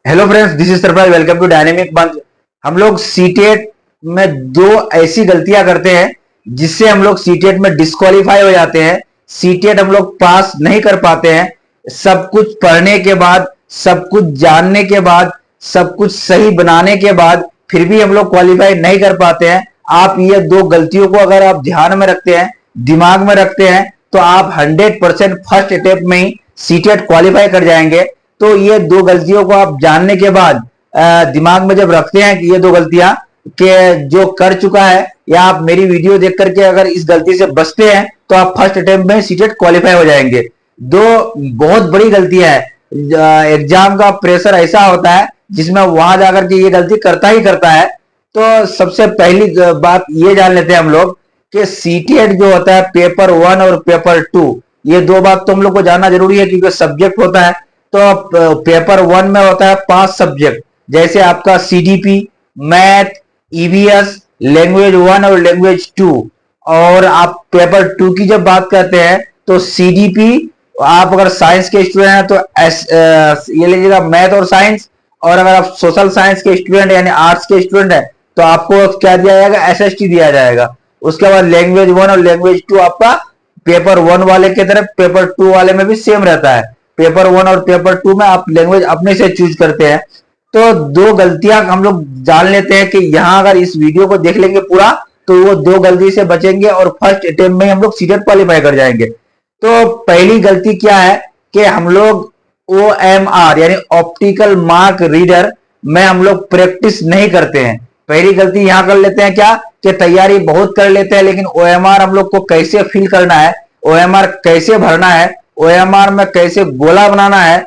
Hello friends, this is Sarfaraz. Welcome to dynamic bunch. हम लोग CTET में दो ऐसी गलतियां करते हैं जिससे हम लोग सीटेट में डिस्क्वालीफाई हो जाते हैं। सीटेट हम लोग पास नहीं कर पाते हैं। सब कुछ पढ़ने के बाद, सब कुछ जानने के बाद, सब कुछ सही बनाने के बाद फिर भी हम लोग क्वालिफाई नहीं कर पाते हैं। आप ये दो गलतियों को अगर आप ध्यान में रखते हैं, दिमाग में रखते हैं, तो आप 100% फर्स्ट अटेम्प्ट में ही सीटेट क्वालिफाई कर जाएंगे। तो ये दो गलतियों को आप जानने के बाद दिमाग में जब रखते हैं कि ये दो गलतियां के जो कर चुका है, या आप मेरी वीडियो देख करके अगर इस गलती से बचते हैं तो आप फर्स्ट अटेम्प्ट में सीटेट क्वालिफाई हो जाएंगे। दो बहुत बड़ी गलतियां है। एग्जाम का प्रेशर ऐसा होता है जिसमें वहां जाकर के ये गलती करता ही करता है। तो सबसे पहली बात ये जान लेते हैं हम लोग कि सीटेट जो होता है पेपर 1 और पेपर 2, ये दो बात तो हम लोग को जानना जरूरी है क्योंकि सब्जेक्ट होता है। तो पेपर 1 में होता है 5 सब्जेक्ट, जैसे आपका सीडीपी, मैथ, ईवीएस, लैंग्वेज 1 और लैंग्वेज 2। और आप पेपर 2 की जब बात करते हैं तो सीडीपी, आप अगर साइंस के स्टूडेंट हैं तो ये लीजिएगा मैथ और साइंस। और अगर आप सोशल साइंस के स्टूडेंट यानी आर्ट्स के स्टूडेंट हैं तो आपको क्या दिया जाएगा, एसएसटी दिया जाएगा। उसके बाद लैंग्वेज 1 और लैंग्वेज 2 आपका पेपर 1 वाले की तरफ पेपर 2 वाले में भी सेम रहता है। पेपर 1 और पेपर 2 में आप लैंग्वेज अपने से चूज करते हैं। तो दो गलतियां हम लोग जान लेते हैं कि यहां अगर इस वीडियो को देख लेंगे पूरा तो वो दो गलती से बचेंगे और फर्स्ट अटेम्प्ट में हम लोग सीटेट क्वालिफाई कर जाएंगे। तो पहली गलती क्या है कि हम लोग OMR यानी ऑप्टिकल मार्क रीडर में हम लोग प्रैक्टिस नहीं करते हैं। पहली गलती यहां कर लेते हैं क्या कि तैयारी बहुत कर लेते हैं, लेकिन OMR हम लोग को कैसे फिल करना है, OMR कैसे भरना है, OMR में कैसे गोला बनाना है,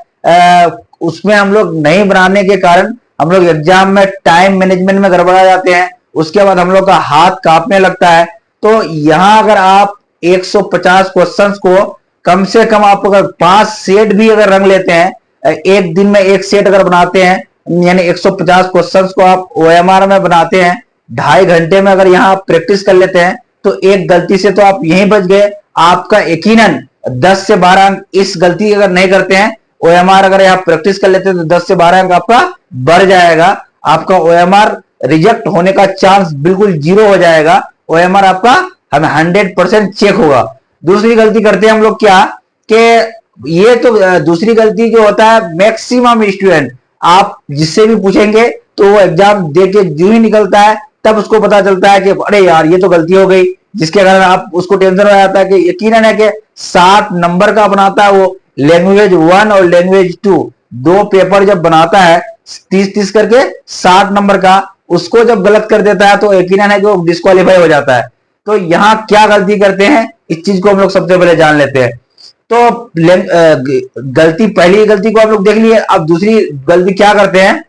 उसमें हम लोग नहीं बनाने के कारण हम लोग एग्जाम में टाइम मैनेजमेंट में गड़बड़ा जाते हैं। उसके बाद हम लोग का हाथ कांपने लगता है। तो यहां अगर आप 150 क्वेश्चंस को कम से कम आप अगर 5 सेट भी अगर रंग लेते हैं, एक दिन में एक सेट अगर बनाते हैं, यानी 150 क्वेश्चंस को आप OMR में बनाते हैं 2.5 घंटे में, अगर यहां आप प्रैक्टिस कर लेते हैं तो एक गलती से तो आप यहीं बच गए। आपका यकीनन 10 से 12 अंक, इस गलती अगर नहीं करते हैं, OMR अगर आप प्रैक्टिस कर लेते हैं तो 10 से 12 अंक आपका बढ़ जाएगा। आपका OMR रिजेक्ट होने का चांस बिल्कुल 0 हो जाएगा। OMR आपका हमें 100% चेक होगा। दूसरी गलती करते हैं हम लोग क्या कि ये तो दूसरी गलती जो होता है, मैक्सिमम स्टूडेंट आप जिससे भी पूछेंगे तो वो एग्जाम दे के जो ही निकलता है तब उसको पता चलता है कि अरे यार ये तो गलती हो गई, जिसके कारण आप उसको टेंशन हो जाता है कि यकीनन है कि 60 नंबर का बनाता है वो लैंग्वेज 1 और लैंग्वेज 2, दो पेपर जब बनाता है 30-30 करके 60 नंबर का, उसको जब गलत कर देता है तो यकीनन है कि वो डिस्क्वालीफाई हो जाता है। तो यहां क्या गलती करते हैं इस चीज को हम लोग सबसे पहले जान लेते हैं। तो गलती, पहली गलती को हम लोग देख लिए। अब दूसरी गलती क्या करते हैं,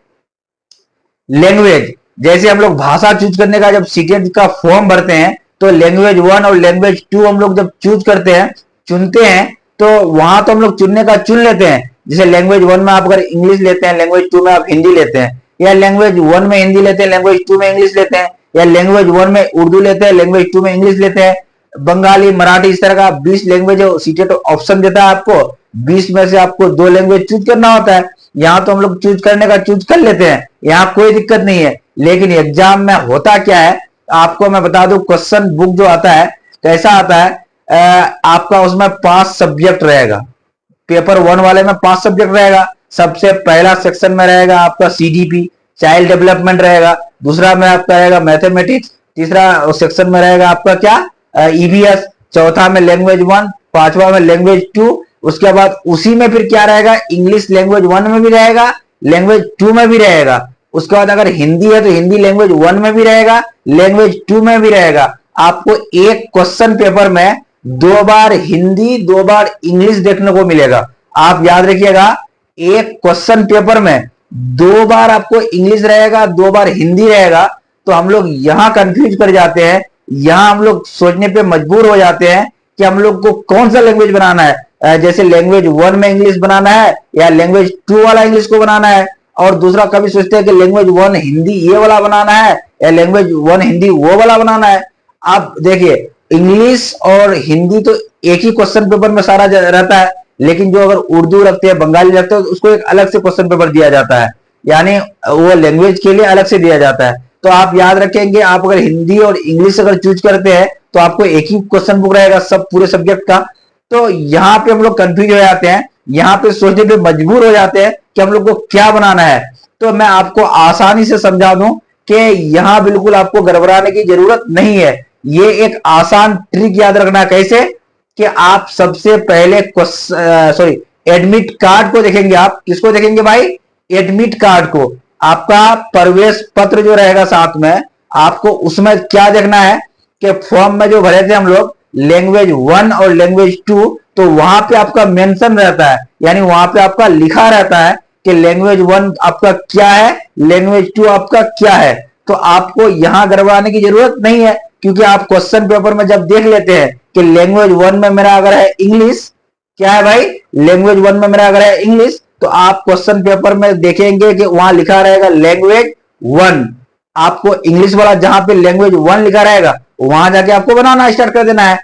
लैंग्वेज, जैसे हम लोग भाषा चूज करने का जब सीटेट का फॉर्म भरते हैं तो लैंग्वेज 1 और लैंग्वेज 2 हम लोग जब चूज करते हैं, चुनते हैं, तो वहां तो हम लोग चुनने का चुन लेते हैं। जैसे लैंग्वेज 1 में आप अगर इंग्लिश लेते हैं, लैंग्वेज 2 में आप हिंदी लेते हैं, या लैंग्वेज 1 में हिंदी लेते हैं, लैंग्वेज 2 में इंग्लिश लेते हैं, या लैंग्वेज 1 में उर्दू लेते हैं, लैंग्वेज 2 में इंग्लिश लेते हैं, बंगाली, मराठी, इस तरह का 20 लैंग्वेज सीटेट ऑप्शन देता है आपको। 20 में से आपको 2 लैंग्वेज चूज करना होता है। यहां तो हम लोग चूज करने का चूज कर लेते हैं, यहां कोई दिक्कत नहीं है। लेकिन एग्जाम में होता क्या है आपको मैं बता दूं, क्वेश्चन बुक जो आता है कैसा आता है, आपका उसमें 5 सब्जेक्ट रहेगा। पेपर 1 वाले में 5 सब्जेक्ट रहेगा। सबसे पहला सेक्शन में रहेगा आपका सीडीपी, चाइल्ड डेवलपमेंट रहेगा। दूसरा में आपका रहेगा मैथमेटिक्स। तीसरा सेक्शन में रहेगा आपका क्या, ईवीएस। चौथा में लैंग्वेज 1, पांचवा में लैंग्वेज 2। उसके बाद उसी में फिर क्या रहेगा, इंग्लिश लैंग्वेज 1 में भी रहेगा, लैंग्वेज 2 में भी रहेगा। उसके बाद अगर हिंदी है तो हिंदी लैंग्वेज 1 में भी रहेगा, लैंग्वेज 2 में भी रहेगा। आपको एक क्वेश्चन पेपर में 2 बार हिंदी 2 बार इंग्लिश देखने को मिलेगा। आप याद रखिएगा, एक क्वेश्चन पेपर में 2 बार आपको इंग्लिश रहेगा, 2 बार हिंदी रहेगा। तो हम लोग यहां कंफ्यूज कर जाते हैं, यहां हम लोग सोचने पे मजबूर हो जाते हैं कि हम लोग को कौन सा लैंग्वेज बनाना है। जैसे लैंग्वेज 1 में इंग्लिश बनाना है या लैंग्वेज 2 वाला इंग्लिश को बनाना है। और दूसरा कभी सोचते हैं कि लैंग्वेज 1 हिंदी ये वाला बनाना है या लैंग्वेज 1 हिंदी वो वाला बनाना है। आप देखिए, इंग्लिश और हिंदी तो एक ही क्वेश्चन पेपर में सारा रहता है, लेकिन जो अगर उर्दू रखते हैं, बंगाली रखते हैं, तो उसको एक अलग से क्वेश्चन पेपर दिया जाता है। यानी वो लैंग्वेज के लिए अलग से दिया जाता है। तो आप याद रखेंगे, आप अगर हिंदी और इंग्लिश अगर चूज करते हैं तो आपको एक ही क्वेश्चन बुक रहेगा सब पूरे सब्जेक्ट का। तो यहाँ पे हम लोग कंफ्यूज हो जाते हैं, यहाँ पे सोचने पे मजबूर हो जाते हैं कि हम लोग को क्या बनाना है। तो मैं आपको आसानी से समझा दूं कि यहाँ बिल्कुल आपको गड़बड़ाने की जरूरत नहीं है। ये एक आसान ट्रिक याद रखना, कैसे कि आप सबसे पहले सॉरी एडमिट कार्ड को देखेंगे। आप किसको देखेंगे भाई? एडमिट कार्ड को। आपका प्रवेश पत्र जो रहेगा साथ में, आपको उसमें क्या देखना है कि फॉर्म में जो भरे थे हम लोग लैंग्वेज 1 और लैंग्वेज 2, तो वहां पे आपका मेंशन रहता है, यानी वहां पे आपका लिखा रहता है कि लैंग्वेज 1 आपका क्या है, लैंग्वेज 2 आपका क्या है। तो आपको यहां गड़बड़ाने की जरूरत नहीं है, क्योंकि आप क्वेश्चन पेपर में जब देख लेते हैं कि लैंग्वेज 1 में मेरा अगर है इंग्लिश, क्या है भाई? लैंग्वेज 1 में मेरा अगर है इंग्लिश, तो आप क्वेश्चन पेपर में देखेंगे कि वहां लिखा रहेगा लैंग्वेज 1। आपको इंग्लिश वाला जहां पे लैंग्वेज 1 लिखा रहेगा वहां जाके आपको बनाना स्टार्ट कर देना है।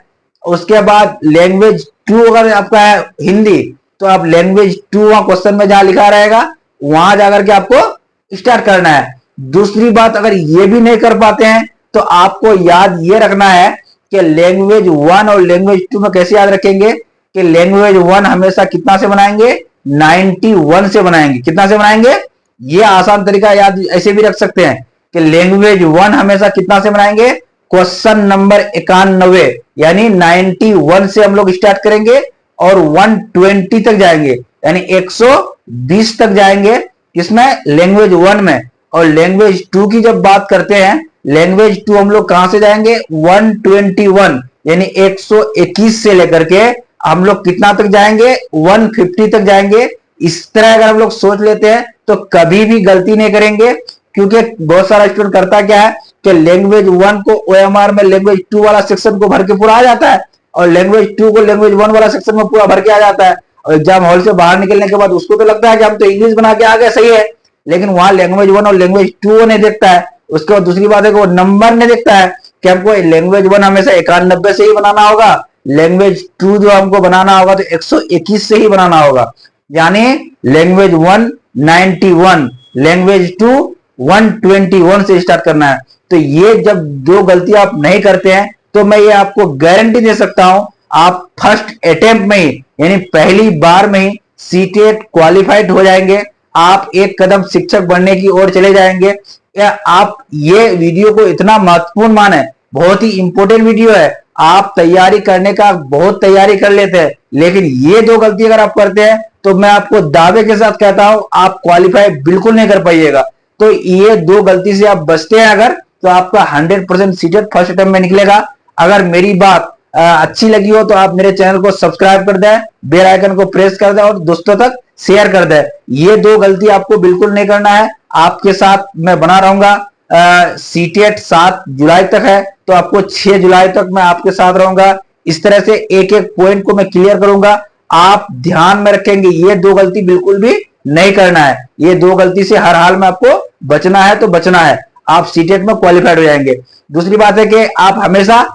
उसके बाद लैंग्वेज 2 अगर आपका है हिंदी, तो आप लैंग्वेज 2 वहां क्वेश्चन में जहां लिखा रहेगा वहां जाकर के आपको स्टार्ट करना है। दूसरी बात, अगर ये भी नहीं कर पाते हैं तो आपको याद ये रखना है कि लैंग्वेज 1 और लैंग्वेज 2 में कैसे याद रखेंगे कि लैंग्वेज 1 हमेशा कितना से बनाएंगे? 91 से बनाएंगे। कितना से बनाएंगे? ये आसान तरीका याद ऐसे भी रख सकते हैं कि लैंग्वेज 1 हमेशा कितना से बनाएंगे? क्वेश्चन नंबर 91, यानी 91 से हम लोग स्टार्ट करेंगे और 120 तक जाएंगे, यानी 120 तक जाएंगे। किसमें? लैंग्वेज 1 में। और लैंग्वेज 2 की जब बात करते हैं, लैंग्वेज 2 हम लोग कहां से जाएंगे? 121, यानी 121 से लेकर के हम लोग कितना तक जाएंगे? 150 तक जाएंगे। इस तरह अगर हम लोग सोच लेते हैं तो कभी भी गलती नहीं करेंगे, क्योंकि बहुत सारा स्टूडेंट करता क्या है कि लैंग्वेज 1 को ओएमआर में लैंग्वेज 2 वाला सेक्शन को भर के पूरा आ जाता है, और लैंग्वेज 2 को लैंग्वेज 1 वाला सेक्शन में पूरा भर के आ जाता है। और एग्जाम हॉल से बाहर निकलने के बाद उसको तो लगता है कि हम तो इंग्लिश बना के आ गए, सही है, लेकिन वहां लैंग्वेज 1 और लैंग्वेज 2 नहीं देखता है। उसके बाद दूसरी बात है कि वो नंबर नहीं देखता है कि हमको लैंग्वेज 1 हमेशा 91 से ही बनाना होगा, लैंग्वेज 2 जो हमको बनाना होगा तो 121 से ही बनाना होगा। यानी लैंग्वेज 1 91, लैंग्वेज 2 121 से स्टार्ट करना है। तो ये जब दो गलती आप नहीं करते हैं तो मैं ये आपको गारंटी दे सकता हूं, आप फर्स्ट अटेम्प्ट में ही, यानी पहली बार में ही सीटेट क्वालिफाइड हो जाएंगे। आप एक कदम शिक्षक बनने की ओर चले जाएंगे। या आप ये वीडियो को इतना महत्वपूर्ण माने, बहुत ही इंपॉर्टेंट वीडियो है। आप तैयारी करने का बहुत तैयारी कर लेते हैं, लेकिन ये दो गलती अगर आप करते हैं तो मैं आपको दावे के साथ कहता हूं आप क्वालिफाई बिल्कुल नहीं कर पाइएगा। तो ये दो गलती से आप बचते हैं अगर, तो आपका 100% सीटेट फर्स्ट अटेम्प्ट में निकलेगा। अगर मेरी बात अच्छी लगी हो तो आप मेरे चैनल को सब्सक्राइब कर दें, बेल आइकन को प्रेस कर दें और दोस्तों तक शेयर कर दें। ये दो गलती आपको बिल्कुल नहीं करना है। आपके साथ मैं बना रहूंगा। सीटेट 7 जुलाई तक है, तो आपको 6 जुलाई तक मैं आपके साथ रहूंगा। इस तरह से एक एक पॉइंट को मैं क्लियर करूंगा। आप ध्यान में रखेंगे, ये दो गलती बिल्कुल भी नहीं करना है। ये दो गलती से हर हाल में आपको बचना है, तो बचना है। आप सीटेट में क्वालिफाइड हो जाएंगे। दूसरी बात है कि आप हमेशा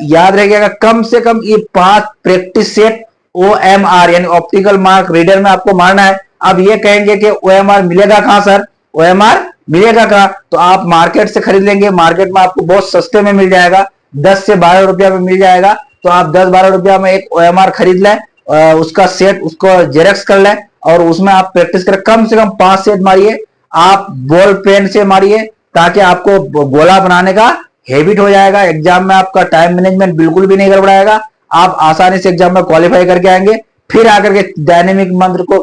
याद रखिएगा, कम से कम ये 5 प्रैक्टिस सेट OMR यानी ऑप्टिकल मार्क रीडर में आपको मारना है। अब ये कहेंगे कि OMR मिलेगा कहां सर? OMR मिलेगा कहां? तो आप मार्केट से खरीद लेंगे। मार्केट में आपको बहुत सस्ते में मिल जाएगा, 10 से 12 रुपया में मिल जाएगा। तो आप 10-12 रुपया में एक OMR खरीद लें, उसका सेट उसको जेरक्स कर लें और उसमें आप प्रैक्टिस करें। कम से कम 5 सेट मारिए। आप बॉल पेन से मारिए ताकि आपको गोला बनाने का हैबिट हो जाएगा। एग्जाम में आपका टाइम मैनेजमेंट बिल्कुल भी नहीं गड़बड़ाएगा। आप आसानी से एग्जाम में क्वालिफाई करके आएंगे। फिर आकर के डायनेमिक मंत्र को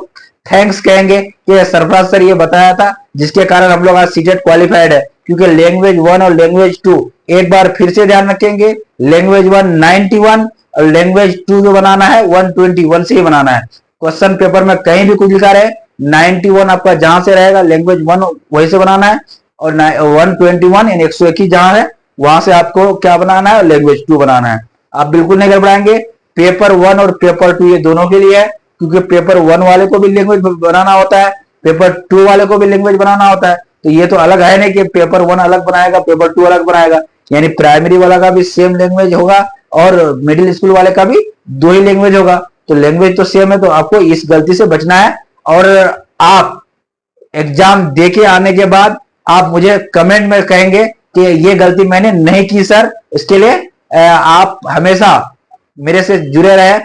थैंक्स कहेंगे कि सरफराज सर ये बताया था, जिसके कारण हम लोग आज सीटेट क्वालिफाइड है। क्योंकि लैंग्वेज 1 और लैंग्वेज 2 एक बार फिर से ध्यान रखेंगे, लैंग्वेज 1 91 और लैंग्वेज 2 जो बनाना है 121 से ही बनाना है। क्वेश्चन पेपर में कहीं भी कुछ लिखा रहे, 91 आपका जहां से रहेगा लैंग्वेज 1 वहीं से बनाना है, और 121 यानी 121 जहां है वहां से आपको क्या बनाना है? लैंग्वेज 2 बनाना है। आप बिल्कुल नहीं गड़बड़ाएंगे। पेपर 1 और पेपर 2 ये दोनों के लिए है, क्योंकि पेपर 1 वाले को भी लैंग्वेज बनाना होता है, पेपर 2 वाले को भी लैंग्वेज बनाना होता है। तो ये तो अलग है नहीं कि पेपर 1 अलग बनाएगा पेपर 2 अलग बनाएगा। यानी प्राइमरी वाला का भी सेम लैंग्वेज होगा और मिडिल स्कूल वाले का भी 2 ही लैंग्वेज होगा। तो लैंग्वेज तो सेम है, तो आपको इस गलती से बचना है। और आप एग्जाम दे के आने के बाद आप मुझे कमेंट में कहेंगे कि ये गलती मैंने नहीं की सर। इसके लिए आप हमेशा मेरे से जुड़े रहे।